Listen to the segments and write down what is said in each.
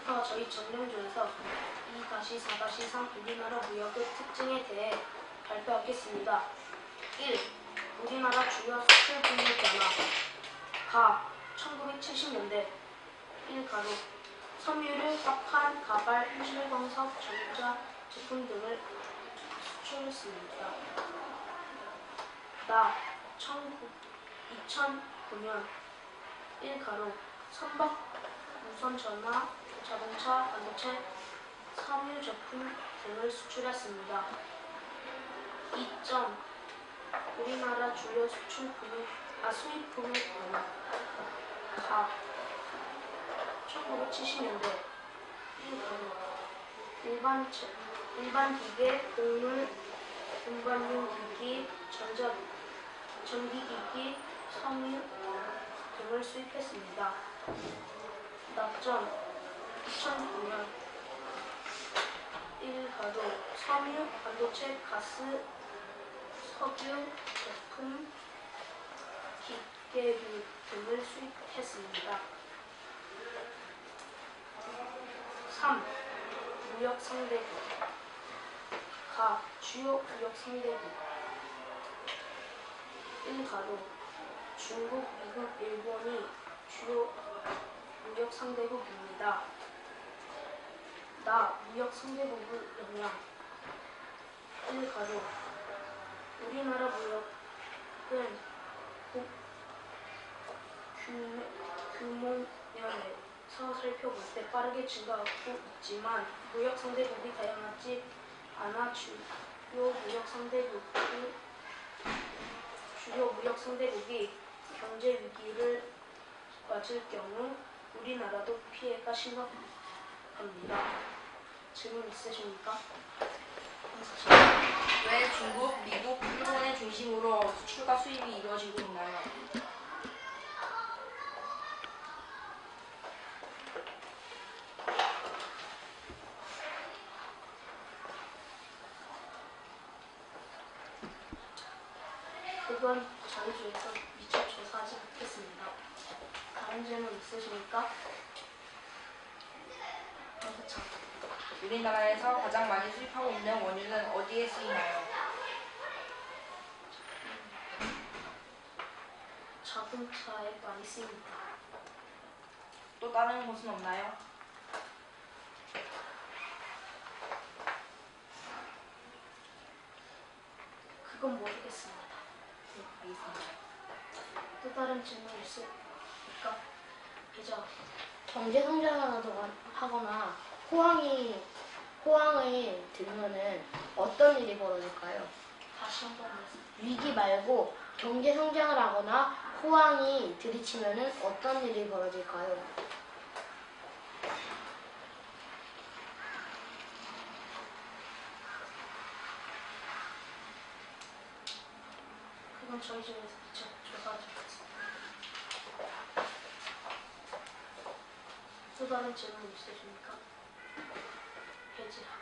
지금부터 저희 정령조에서 2-4-3 우리나라 무역의 특징에 대해 발표하겠습니다. 1. 우리나라 주요 수출 품목 변화. 가. 1970년대 1가로 섬유류, 석탄, 가발, 실광석, 전자 제품 등을 수출했습니다. 나. 2009년 1가로 선박, 무선전화, 자동차, 반도체, 섬유 제품 등을 수출했습니다. 2점. 우리나라 주요 수입 품목 변화. 가. 1970년대 1가로 일반 기계, 곡물, 운반용 기기, 전기기기, 섬유 등을 수입했습니다. 낙점. 2009년 1가로 섬유, 반도체, 가스, 석유, 제품, 기계류 등을 수입했습니다. 3. 무역 상대국. 가. 주요 무역 상대국. 1가로 중국, 미국, 일본이 주요 무역 상대국입니다. 나. 무역 상대국의 영향. 1가로 우리나라 무역은 규모면에서 살펴볼 때 빠르게 증가하고 있지만 무역 상대국이 다양하지 않아 주요 무역 상대국이 경제 위기를 맞을 경우 우리나라도 피해가 심각합니다. 질문 있으십니까? 왜 중국, 미국, 일본을 중심으로 수출과 수입이 이루어지고 있나요? 그건 저희 주에서 미처 조사하지 못했습니다. 다른 질문 있으십니까? 우리나라에서 가장 많이 수입하고 있는 원유는 어디에 쓰이나요? 자동차에 많이 쓰입니다. 또 다른 곳은 없나요? 그건 모르겠습니다. 네, 알겠습니다. 또 다른 질문 있으십니까? 이제 경제 성장을 하거나 호황을 들면은 어떤 일이 벌어질까요? 다시 한번 말씀. 위기 말고 경제 성장을 하거나 호황이 들이치면은 어떤 일이 벌어질까요? 그건 저희 집에서 미처 조사하지 못했습니다. 또 다른 질문 있으십니까? 해지하고.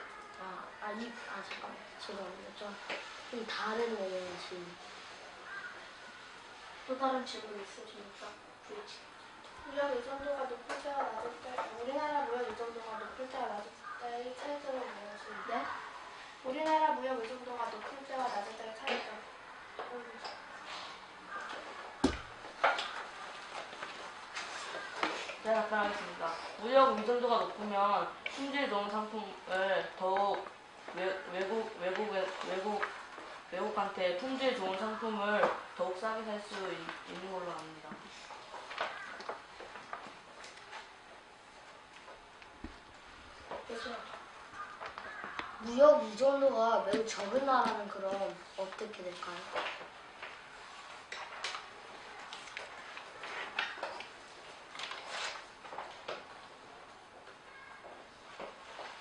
잠깐만요. 죄송합니다. 좀 다른 내용의 질문. 또 다른 질문 있으십니까? 브릿지. 무역 의존도가 높을 때와 낮을 때, 우리나라 무역 의존도가 높을 때와 낮을 때의 차이점은 무엇입니까? 네? 우리나라 무역 의존도가 높을 때와 낮을 때의 차이점. 네, 답변하겠습니다. 무역 의존도가 높으면 품질 좋은 상품을 더욱 외국한테 품질 좋은 상품을 더욱 싸게 살 수 있는 걸로 압니다. 해지하고. 무역 의존도가 매우 적은 나라는 그럼 어떻게 될까요?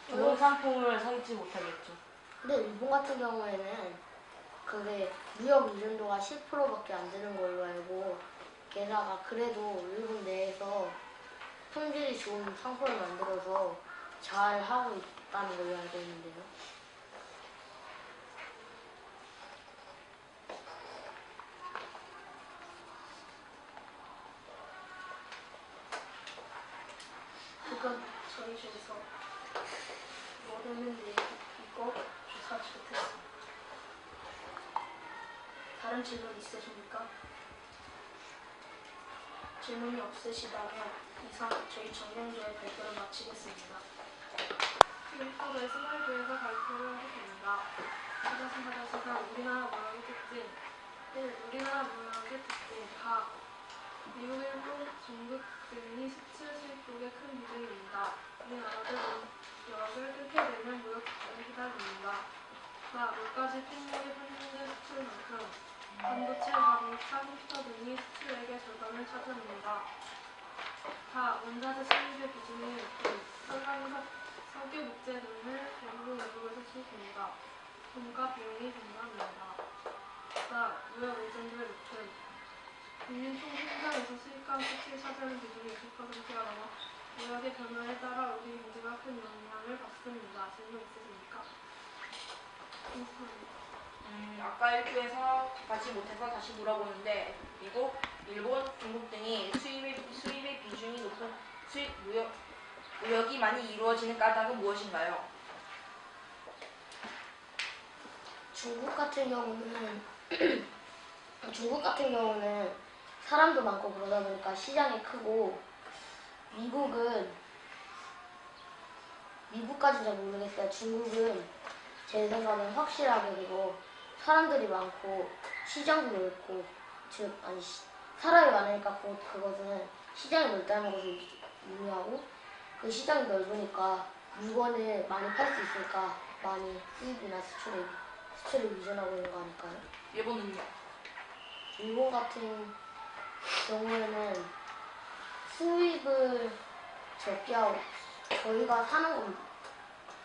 좋은 상품을 사지 못하겠죠. 근데 일본 같은 경우에는 그게 무역 의존도가 10%밖에 안 되는 걸로 알고, 게다가 그래도 일본 내에서 품질이 좋은 상품을 만들어서 잘 하고 있다는 걸로 알고 있는데요. 그건 저희 중에서 뭐였는지 이거 조사하지 못했습니다. 다른 질문 있으십니까? 질문이 없으시다면 이상 저희 정명조의 발표를 마치겠습니다. 일본의 스마일교회가 발표를 하겠습니다. 사자성사자성사 우리나라 문학의 특징 1. 우리나라 문학의 특징 가 미국, 일본, 중국 등이 수출, 수입국의 큰 비중입니다. 우리나라는 무역을 끊게 되면 무역 적자에 시달립니다. 가 물가지 품목이 판매된 수출만큼 반도체, 자동차, 컴퓨터 등이 수출액의 절반을 차지합니다. 가 원자재 수입의 비중이 높은 석유, 목재 등을 대부분 외국에서 수입합니다. 돈가 비용이 증가합니다. 가 무역 의존도의 높음 국민 총 생산에서 수입과 수출이 차지하는 비중이 60%가 넘어 무역의 변화에 따라 우리 경제가 큰 영향을 받습니다. 질문 있으십니까? 아까 1교에서 받지 못해서 다시 물어보는데 미국, 일본, 중국 등이 수입의 비중이 높은 수입 무역이 많이 이루어지는 까닭은 무엇인가요? 중국 같은 경우는 사람도 많고 그러다 보니까 시장이 크고 미국까지는 잘 모르겠어요. 중국은 제 생각엔 확실하게 그리고 사람들이 많고 시장도 넓고 사람이 많으니까 그것은 시장이 넓다는 것을 의미하고 그 시장이 넓으니까 물건을 많이 팔 수 있으니까 많이 수입이나 수출에 의존하고 있는 거 아닐까요? 일본은요? 일본 같은 경우에는 수입을 적게 하고 저희가 사는 거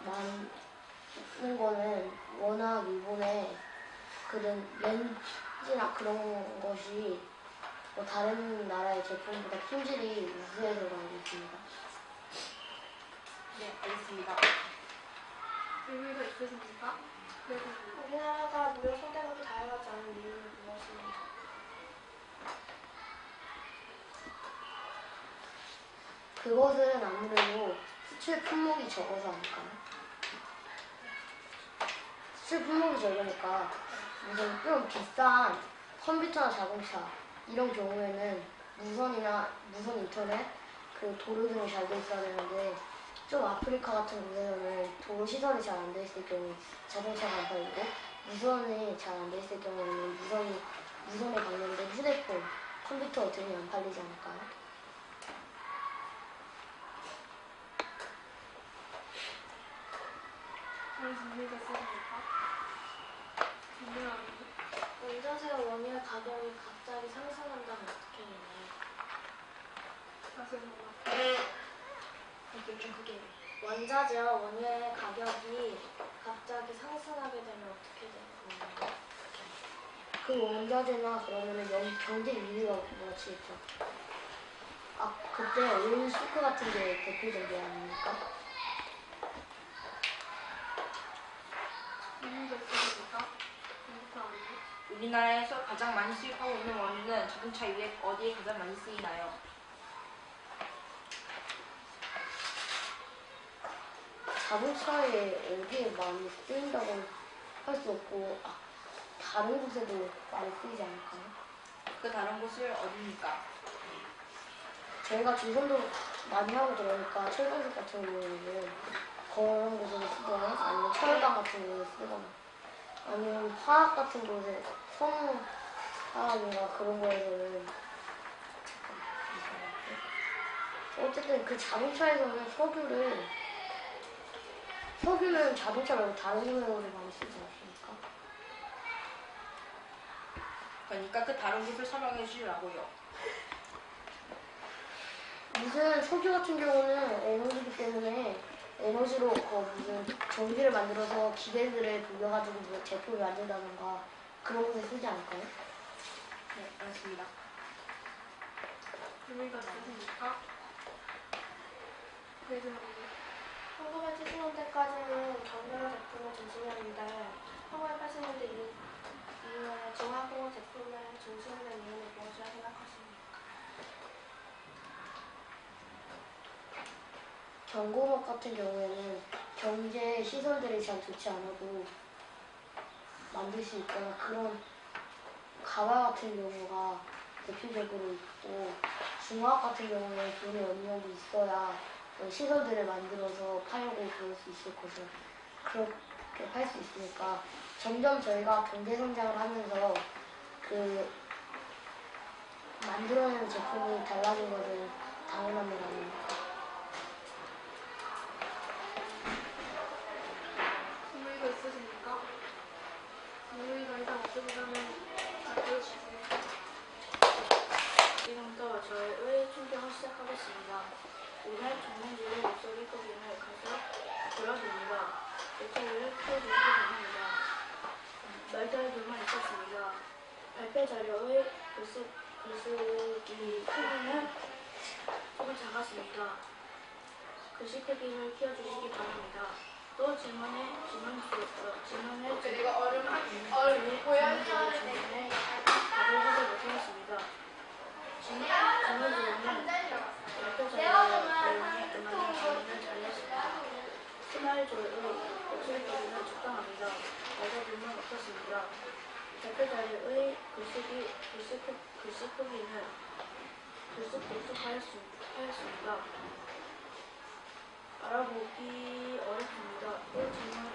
많은 거는 워낙 일본에 그런 렌즈나 그런 것이 뭐 다른 나라의 제품보다 품질이 우수해서 그런 게 있습니다. 네, 알겠습니다. 질문이 있으십니까? 우리나라가 무역 상대국이 다양하지 않은 이유는 무엇입니까? 그것은 아무래도 수출 품목이 적어서 아닐까요? 수출 품목이 적으니까 무슨 좀 비싼 컴퓨터나 자동차 이런 경우에는 무선 인터넷 그 도로 등이 잘 돼 있어야 되는데 좀 아프리카 같은 곳에서는 도로 시설이 잘 안 돼 있을 경우 자동차가 안 팔리고 무선이 잘 안 돼 있을 경우에는 무선에 관련된 휴대폰, 컴퓨터 등이 안 팔리지 않을까요? 다른 질문이 있으십니까? 질문하는데 원자재와 원유의 가격이 갑자기 상승한다면 어떻게 되나요? 다시 한번 이게 좀 크게 원자재와 원유의 가격이 갑자기 상승하게 되면 어떻게 되는 건가요? 그 원자재나 그러면은 경제 위기가 맞추겠죠. 그때 오일 쇼크 같은 게 대표적이 아닙니까? 질문이 있으십니까? 우리나라에서 가장 많이 수입하고 있는 원유는 자동차 이외에 어디에 가장 많이 쓰이나요? 자동차에 어디에 많이 쓰인다고 할 수 없고 다른 곳에도 많이 쓰이지 않을까요? 그 다른 곳을 어디입니까? 저희가 조선도 많이 하고 그러니까 철강석 같은 경우에는 그런 곳에서 쓰거나 아니면 철강 같은 곳에서 쓰거나 아니면 화학 같은 곳에 성화학인가 그런 거에서는 어쨌든 그 자동차에서는 석유는 자동차 말고 다른 용도로 많이 쓰지 않습니까? 그러니까 그 다른 곳을 설명해 주시라고요. 무슨 석유 같은 경우는 에너지이기 때문에 에너지로 무슨 전기를 만들어서 기계들을 돌려가지고 뭐 제품을 만든다던가 그런 곳에 쓰지 않을까요? 네, 알겠습니다. 질문이 있으십니까? 네, 질문이 1970년대까지는 경매로 제품의 중심이었는데 1980년대 이후에 중화공업 제품의 중심이 된 이유는 무엇이라 생각하십니까? 경공업 같은 경우에는 경제 시설들이 잘 좋지 않아도 만들 수 있거나 그런 가발 같은 경우가 대표적으로 있고 중화학 같은 경우는 돈이 어느 정도 있어야 시설들을 만들어서 팔고 그럴 수 있을 것을 그렇게 팔 수 있으니까 점점 저희가 경제 성장을 하면서 그 만들어내는 제품이 달라진 것은 당연한 일 아닙니까? 질문이 있으십니까? 질문이 더 이상 없으시다면 답해 주세요. 지금부터 저의 충격을 시작하겠습니다. 오늘 정men지의 목소리 크기를 가서 보여줍니다. 목소리를 키워주시기 바랍니다. 말달들만 있었습니다. 발표 자료의 글쓰기 크기는 조금 작았습니다. 글씨 크기를 키워주시기 바랍니다. 또 질문을 내가 얼음 질문에 답을 하지 못하였습니다. 질문 주제는 발표 자료의 내용에 응하는 질문을 잘했습니다. 스마일조의 목소리 크기는 적당합니다. 말달들만 없었습니다. 발표 자료의 글씨 크기는 들쑥들쑥하였습니다. 알아보기 어렵습니다. 또 질문을